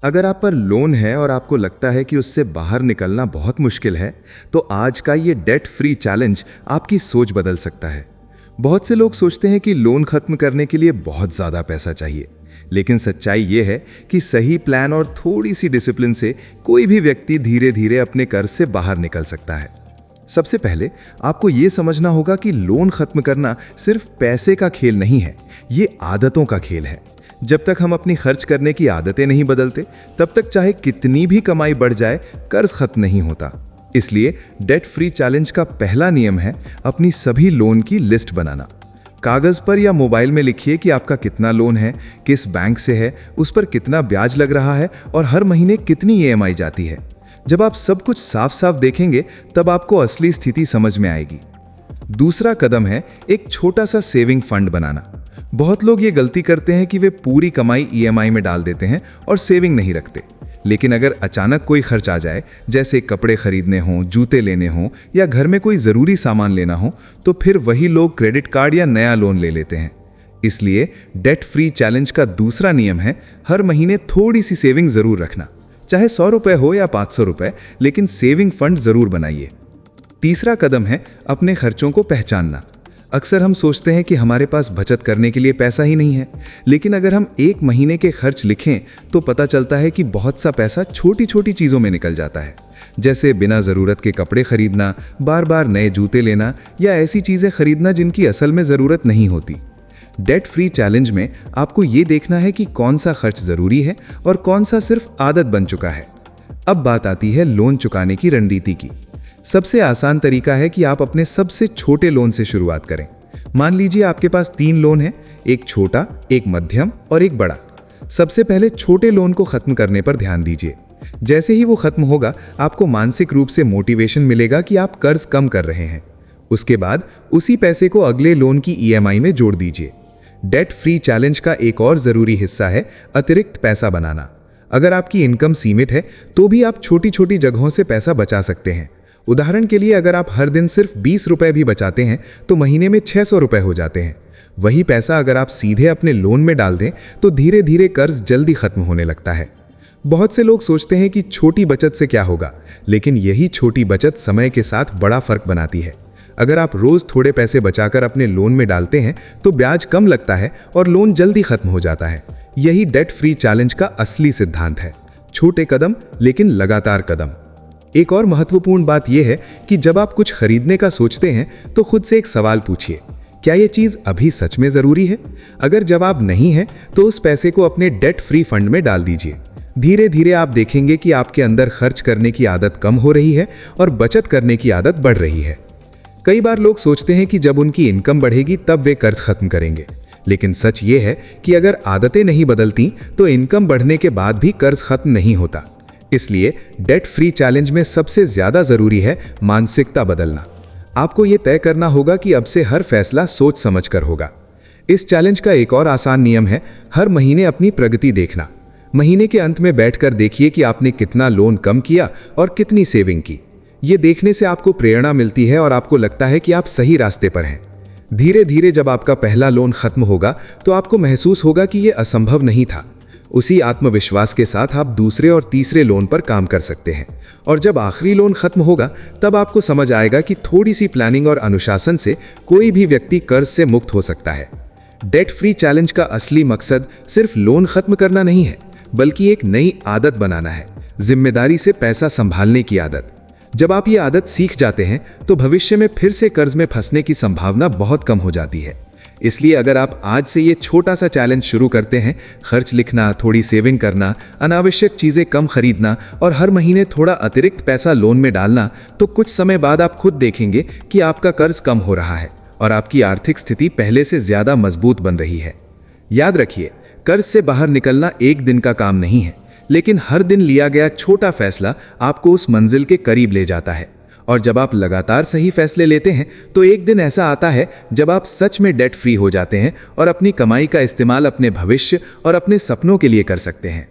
अगर आप पर लोन है और आपको लगता है कि उससे बाहर निकलना बहुत मुश्किल है, तो आज का ये डेट फ्री चैलेंज आपकी सोच बदल सकता है। बहुत से लोग सोचते हैं कि लोन खत्म करने के लिए बहुत ज़्यादा पैसा चाहिए, लेकिन सच्चाई ये है कि सही प्लान और थोड़ी सी डिसिप्लिन से कोई भी व्यक्ति धीरे धीरे अपने कर्ज से बाहर निकल सकता है। सबसे पहले आपको ये समझना होगा कि लोन खत्म करना सिर्फ पैसे का खेल नहीं है, ये आदतों का खेल है। जब तक हम अपनी खर्च करने की आदतें नहीं बदलते, तब तक चाहे कितनी भी कमाई बढ़ जाए, कर्ज खत्म नहीं होता। इसलिए डेट फ्री चैलेंज का पहला नियम है अपनी सभी लोन की लिस्ट बनाना। कागज पर या मोबाइल में लिखिए कि आपका कितना लोन है, किस बैंक से है, उस पर कितना ब्याज लग रहा है और हर महीने कितनी ईएमआई जाती है। जब आप सब कुछ साफ साफ देखेंगे, तब आपको असली स्थिति समझ में आएगी। दूसरा कदम है एक छोटा सा सेविंग फंड बनाना। बहुत लोग ये गलती करते हैं कि वे पूरी कमाई ईएमआई में डाल देते हैं और सेविंग नहीं रखते। लेकिन अगर अचानक कोई खर्च आ जाए, जैसे कपड़े खरीदने हों, जूते लेने हों या घर में कोई ज़रूरी सामान लेना हो, तो फिर वही लोग क्रेडिट कार्ड या नया लोन ले लेते हैं। इसलिए डेट फ्री चैलेंज का दूसरा नियम है हर महीने थोड़ी सी सेविंग ज़रूर रखना, चाहे 100 रुपये हो या 500 रुपये, लेकिन सेविंग फंड ज़रूर बनाइए। तीसरा कदम है अपने खर्चों को पहचानना। अक्सर हम सोचते हैं कि हमारे पास बचत करने के लिए पैसा ही नहीं है, लेकिन अगर हम एक महीने के खर्च लिखें तो पता चलता है कि बहुत सा पैसा छोटी छोटी चीज़ों में निकल जाता है, जैसे बिना ज़रूरत के कपड़े खरीदना, बार बार नए जूते लेना या ऐसी चीज़ें खरीदना जिनकी असल में ज़रूरत नहीं होती। डेट फ्री चैलेंज में आपको ये देखना है कि कौन सा खर्च ज़रूरी है और कौन सा सिर्फ आदत बन चुका है। अब बात आती है लोन चुकाने की रणनीति की। सबसे आसान तरीका है कि आप अपने सबसे छोटे लोन से शुरुआत करें। मान लीजिए आपके पास 3 लोन हैं, एक छोटा, एक मध्यम और एक बड़ा। सबसे पहले छोटे लोन को खत्म करने पर ध्यान दीजिए। जैसे ही वो खत्म होगा, आपको मानसिक रूप से मोटिवेशन मिलेगा कि आप कर्ज कम कर रहे हैं। उसके बाद उसी पैसे को अगले लोन की ईएमआई में जोड़ दीजिए। डेट फ्री चैलेंज का एक और ज़रूरी हिस्सा है अतिरिक्त पैसा बनाना। अगर आपकी इनकम सीमित है, तो भी आप छोटी छोटी जगहों से पैसा बचा सकते हैं। उदाहरण के लिए, अगर आप हर दिन सिर्फ 20 रुपए भी बचाते हैं, तो महीने में 600 रुपए हो जाते हैं। वही पैसा अगर आप सीधे अपने लोन में डाल दें, तो धीरे धीरे कर्ज जल्दी खत्म होने लगता है। बहुत से लोग सोचते हैं कि छोटी बचत से क्या होगा, लेकिन यही छोटी बचत समय के साथ बड़ा फर्क बनाती है। अगर आप रोज थोड़े पैसे बचाकर अपने लोन में डालते हैं, तो ब्याज कम लगता है और लोन जल्दी खत्म हो जाता है। यही डेट फ्री चैलेंज का असली सिद्धांत है, छोटे कदम लेकिन लगातार कदम। एक और महत्वपूर्ण बात यह है कि जब आप कुछ खरीदने का सोचते हैं, तो खुद से एक सवाल पूछिए, क्या यह चीज़ अभी सच में ज़रूरी है? अगर जवाब नहीं है, तो उस पैसे को अपने डेट फ्री फंड में डाल दीजिए। धीरे धीरे आप देखेंगे कि आपके अंदर खर्च करने की आदत कम हो रही है और बचत करने की आदत बढ़ रही है। कई बार लोग सोचते हैं कि जब उनकी इनकम बढ़ेगी तब वे कर्ज खत्म करेंगे, लेकिन सच ये है कि अगर आदतें नहीं बदलती, तो इनकम बढ़ने के बाद भी कर्ज खत्म नहीं होता। इसलिए डेट फ्री चैलेंज में सबसे ज्यादा जरूरी है मानसिकता बदलना। आपको यह तय करना होगा कि अब से हर फैसला सोच समझकर होगा। इस चैलेंज का एक और आसान नियम है हर महीने अपनी प्रगति देखना। महीने के अंत में बैठकर देखिए कि आपने कितना लोन कम किया और कितनी सेविंग की। ये देखने से आपको प्रेरणा मिलती है और आपको लगता है कि आप सही रास्ते पर हैं। धीरे धीरे जब आपका पहला लोन खत्म होगा, तो आपको महसूस होगा कि यह असंभव नहीं था। उसी आत्मविश्वास के साथ आप दूसरे और तीसरे लोन पर काम कर सकते हैं, और जब आखिरी लोन खत्म होगा, तब आपको समझ आएगा कि थोड़ी सी प्लानिंग और अनुशासन से कोई भी व्यक्ति कर्ज से मुक्त हो सकता है। डेट फ्री चैलेंज का असली मकसद सिर्फ लोन खत्म करना नहीं है, बल्कि एक नई आदत बनाना है, जिम्मेदारी से पैसा संभालने की आदत। जब आप ये आदत सीख जाते हैं, तो भविष्य में फिर से कर्ज में फंसने की संभावना बहुत कम हो जाती है। इसलिए अगर आप आज से ये छोटा सा चैलेंज शुरू करते हैं, खर्च लिखना, थोड़ी सेविंग करना, अनावश्यक चीज़ें कम खरीदना और हर महीने थोड़ा अतिरिक्त पैसा लोन में डालना, तो कुछ समय बाद आप खुद देखेंगे कि आपका कर्ज कम हो रहा है और आपकी आर्थिक स्थिति पहले से ज़्यादा मजबूत बन रही है। याद रखिए, कर्ज से बाहर निकलना एक दिन का काम नहीं है, लेकिन हर दिन लिया गया छोटा फैसला आपको उस मंजिल के करीब ले जाता है। और जब आप लगातार सही फैसले लेते हैं, तो एक दिन ऐसा आता है जब आप सच में डेट फ्री हो जाते हैं और अपनी कमाई का इस्तेमाल अपने भविष्य और अपने सपनों के लिए कर सकते हैं।